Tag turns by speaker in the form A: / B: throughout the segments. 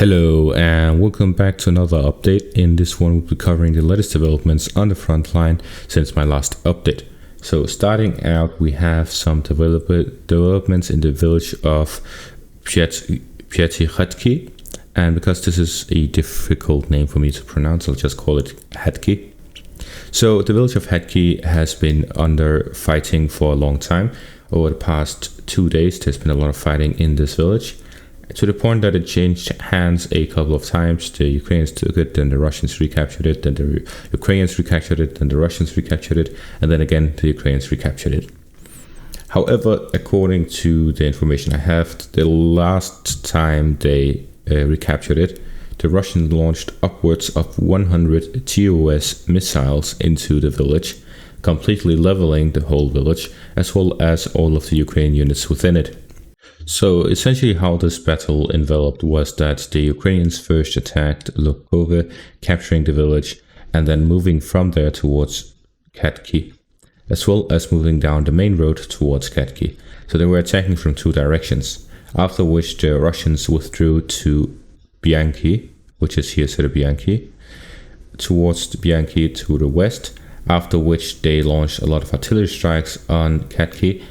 A: Hello and welcome back to another update. In this one we'll be covering the latest developments on the front line since my last update. So starting out, we have some developments in the village of Piatychatki, and because this is a difficult name for me to pronounce, I'll just call it Hatki. So the village of Hatki has been under fighting for a long time. Over the past 2 days there's been a lot of fighting in this village, to the point that it changed hands a couple of times. The Ukrainians took it, then the Russians recaptured it, then the Ukrainians recaptured it, then the Russians recaptured it, and then again the Ukrainians recaptured it. However, according to the information I have, the last time they recaptured it, the Russians launched upwards of 100 TOS missiles into the village, completely leveling the whole village, as well as all of the Ukrainian units within it. So essentially how this battle enveloped was that the Ukrainians first attacked Lukove, capturing the village, and then moving from there towards Khatki, as well as moving down the main road towards Khatki. So they were attacking from two directions, after which the Russians withdrew to Bianchi, which is here Bianchi, towards Bianchi to the west, after which they launched a lot of artillery strikes on Khatki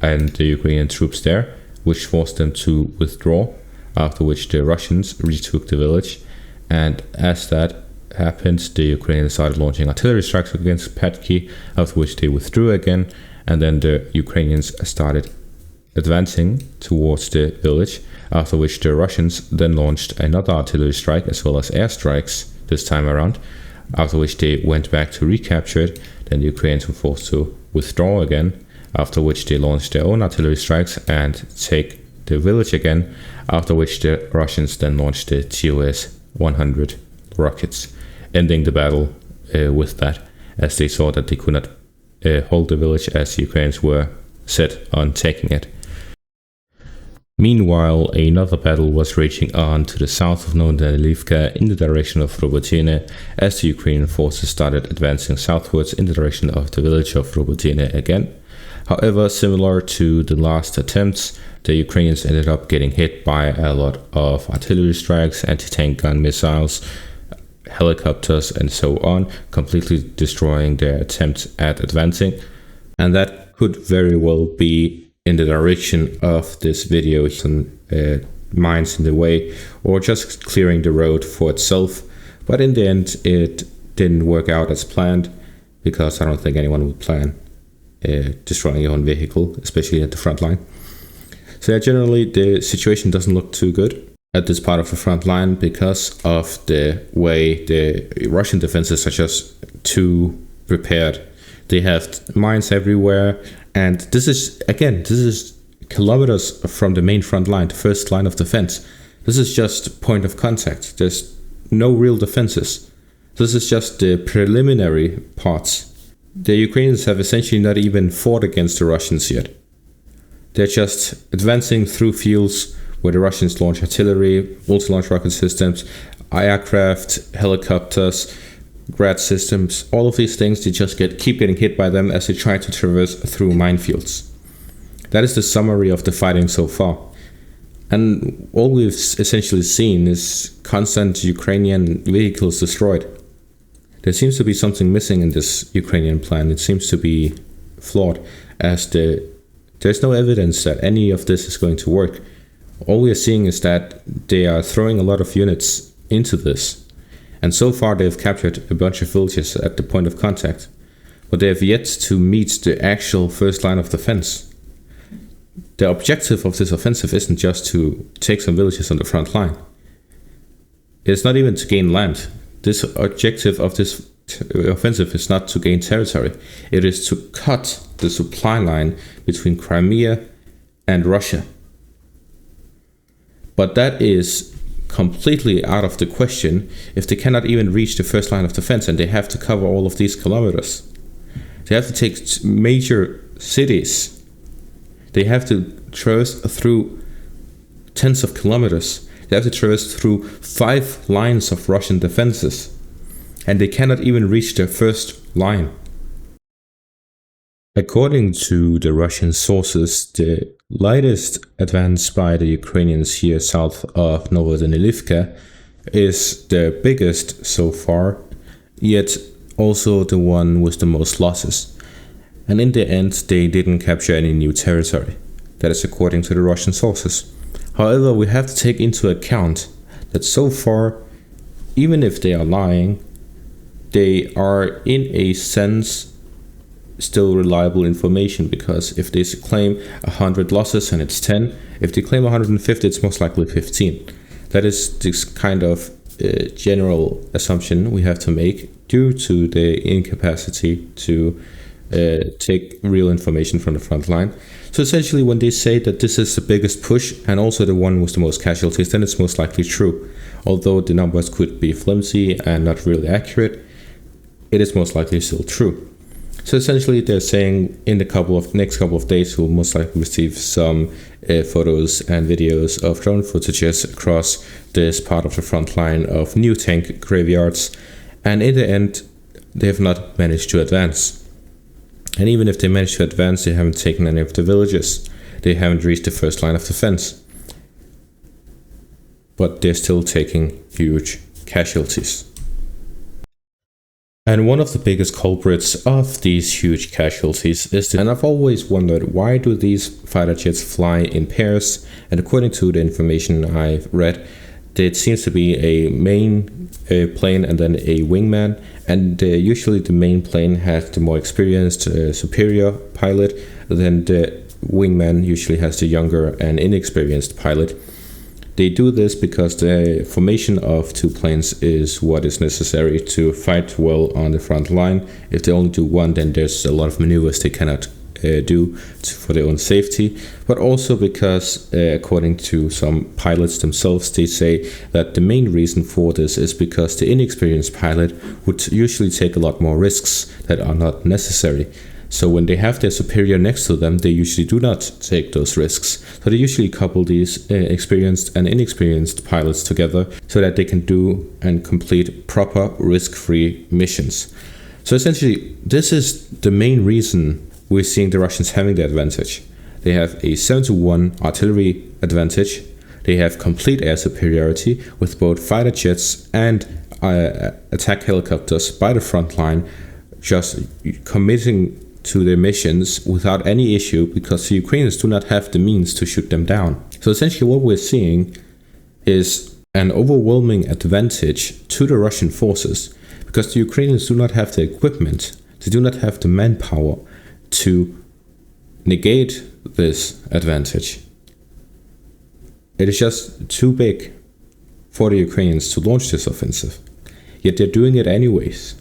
A: and the Ukrainian troops there, which forced them to withdraw, after which the Russians retook the village. And as that happened, the Ukrainians started launching artillery strikes against Khatki, after which they withdrew again, and then the Ukrainians started advancing towards the village, after which the Russians then launched another artillery strike as well as airstrikes this time around, after which they went back to recapture it. Then the Ukrainians were forced to withdraw again, after which they launched their own artillery strikes and take the village again, after which the Russians then launched the TOS-100 rockets, ending the battle with that, as they saw that they could not hold the village as the Ukrainians were set on taking it. Meanwhile, another battle was raging on to the south of Novodonilivka in the direction of Robotyne, as the Ukrainian forces started advancing southwards in the direction of the village of Robotyne again. However, similar to the last attempts, the Ukrainians ended up getting hit by a lot of artillery strikes, anti-tank gun missiles, helicopters, and so on, completely destroying their attempts at advancing. And that could very well be in the direction of this video, some mines in the way, or just clearing the road for itself. But in the end, it didn't work out as planned, because I don't think anyone would plan destroying your own vehicle, especially at the front line. So generally the situation doesn't look too good at this part of the front line, because of the way the Russian defenses are just too prepared. They have mines everywhere, and this is kilometers from the main front line, the first line of defense. This is just point of contact. There's no real defenses. This is just the preliminary parts. The Ukrainians have essentially not even fought against the Russians yet. They're just advancing through fields where the Russians launch artillery, multi-launch rocket systems, aircraft, helicopters, grad systems. All of these things, they just keep getting hit by them as they try to traverse through minefields. That is the summary of the fighting so far. And all we've essentially seen is constant Ukrainian vehicles destroyed. There seems to be something missing in this Ukrainian plan. It seems to be flawed, as there's no evidence that any of this is going to work. All we are seeing is that they are throwing a lot of units into this. And so far they've captured a bunch of villages at the point of contact, but they have yet to meet the actual first line of defense. The objective of this offensive isn't just to take some villages on the front line. It's not even to gain land. This objective of this offensive is not to gain territory. It is to cut the supply line between Crimea and Russia. But that is completely out of the question if they cannot even reach the first line of defense and they have to cover all of these kilometers. They have to take major cities. They have to traverse through tens of kilometers. They have to traverse through 5 lines of Russian defenses, and they cannot even reach their first line. According to the Russian sources, the latest advance by the Ukrainians here south of Novodanilivka is the biggest so far, yet also the one with the most losses. And in the end, they didn't capture any new territory. That is according to the Russian sources. However, we have to take into account that so far, even if they are lying, they are in a sense still reliable information, because if they claim 100 losses and it's 10, if they claim 150, it's most likely 15. That is this kind of general assumption we have to make due to the incapacity to take real information from the front line. So essentially, when they say that this is the biggest push and also the one with the most casualties, then it's most likely true. Although the numbers could be flimsy and not really accurate, it is most likely still true. So essentially, they're saying in the next couple of days, we'll most likely receive some photos and videos of drone footages across this part of the front line of new tank graveyards. And in the end, they have not managed to advance. And even if they managed to advance, they haven't taken any of the villages. They haven't reached the first line of defense. But they're still taking huge casualties. And one of the biggest culprits of these huge casualties is and I've always wondered, why do these fighter jets fly in pairs? And according to the information I've read, it seems to be a main plane and then a wingman, and usually the main plane has the more experienced superior pilot, then the wingman usually has the younger and inexperienced pilot. They do this because the formation of two planes is what is necessary to fight well on the front line. If they only do one, then there's a lot of maneuvers they cannot do for their own safety, but also because according to some pilots themselves, they say that the main reason for this is because the inexperienced pilot would usually take a lot more risks that are not necessary. So when they have their superior next to them, they usually do not take those risks. So they usually couple these experienced and inexperienced pilots together so that they can do and complete proper risk-free missions. So essentially, this is the main reason we're seeing the Russians having the advantage. They have a 7-to-1 artillery advantage. They have complete air superiority with both fighter jets and attack helicopters by the front line, just committing to their missions without any issue, because the Ukrainians do not have the means to shoot them down. So essentially what we're seeing is an overwhelming advantage to the Russian forces, because the Ukrainians do not have the equipment, they do not have the manpower to negate this advantage. It is just too big for the Ukrainians to launch this offensive, yet they're doing it anyways.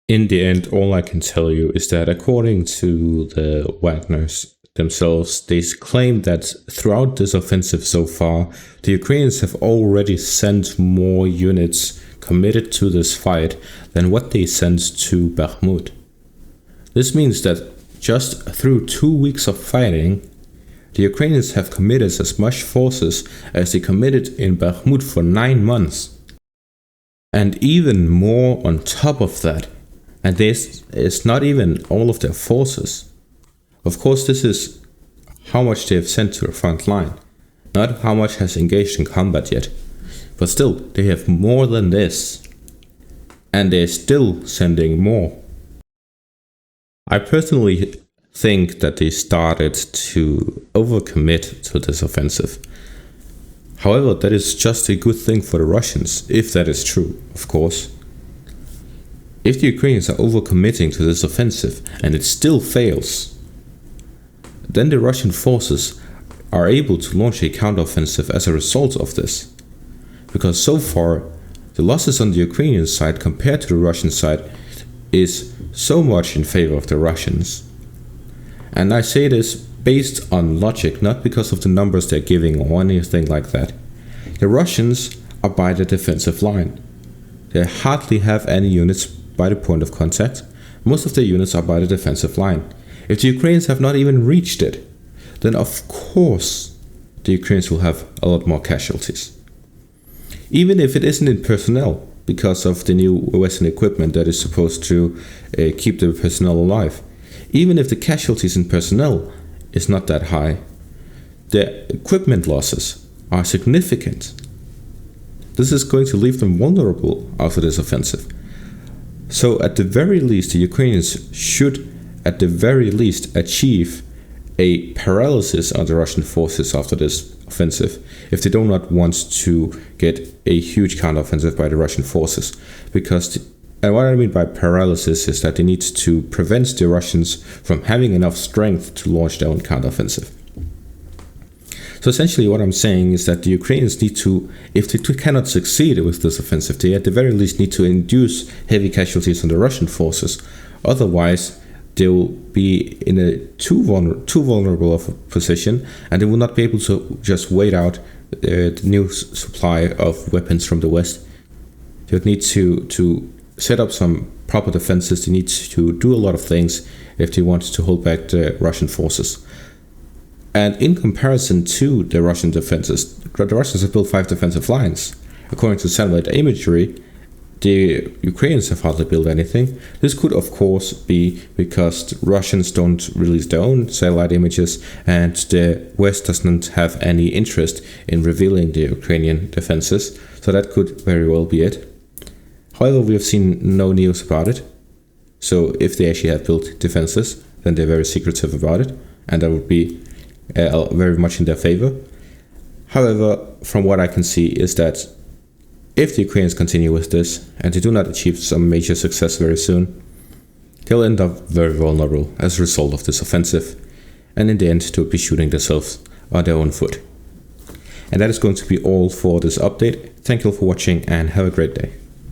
A: In the end, all I can tell you is that according to the Wagners themselves, they claim that throughout this offensive so far, the Ukrainians have already sent more units committed to this fight than what they sent to Bakhmut. This means that just through 2 weeks of fighting, the Ukrainians have committed as much forces as they committed in Bakhmut for 9 months. And even more on top of that. And this is not even all of their forces. Of course, this is how much they have sent to the front line, not how much has engaged in combat yet. But still, they have more than this. And they're still sending more. I personally think that they started to overcommit to this offensive. However, that is just a good thing for the Russians, if that is true, of course. If the Ukrainians are overcommitting to this offensive and it still fails, then the Russian forces are able to launch a counteroffensive as a result of this. Because so far, the losses on the Ukrainian side compared to the Russian side is so much in favor of the Russians. And I say this based on logic, not because of the numbers they're giving or anything like that. The Russians are by the defensive line. They hardly have any units by the point of contact. Most of their units are by the defensive line. If the Ukrainians have not even reached it, then of course the Ukrainians will have a lot more casualties. Even if it isn't in personnel, because of the new Western equipment that is supposed to keep the personnel alive. Even if the casualties in personnel is not that high, the equipment losses are significant. This is going to leave them vulnerable after this offensive. So at the very least, the Ukrainians should at the very least achieve a paralysis of the Russian forces after this offensive, if they do not want to get a huge counteroffensive by the Russian forces. And what I mean by paralysis is that they need to prevent the Russians from having enough strength to launch their own counteroffensive. So essentially what I'm saying is that the Ukrainians need to, if they cannot succeed with this offensive, they at the very least need to induce heavy casualties on the Russian forces. Otherwise, they will be in a too vulnerable of a position, and they will not be able to just wait out the new supply of weapons from the West. They would need to set up some proper defenses. They need to do a lot of things if they want to hold back the Russian forces. And in comparison to the Russian defenses, the Russians have built 5 defensive lines. According to satellite imagery, the Ukrainians have hardly built anything. This could, of course, be because the Russians don't release their own satellite images, and the West doesn't have any interest in revealing the Ukrainian defenses. So that could very well be it. However, we have seen no news about it. So if they actually have built defenses, then they're very secretive about it, and that would be very much in their favor. However, from what I can see is that if the Ukrainians continue with this and they do not achieve some major success very soon, they'll end up very vulnerable as a result of this offensive, and in the end they'll be shooting themselves on their own foot. And that is going to be all for this update. Thank you all for watching and have a great day.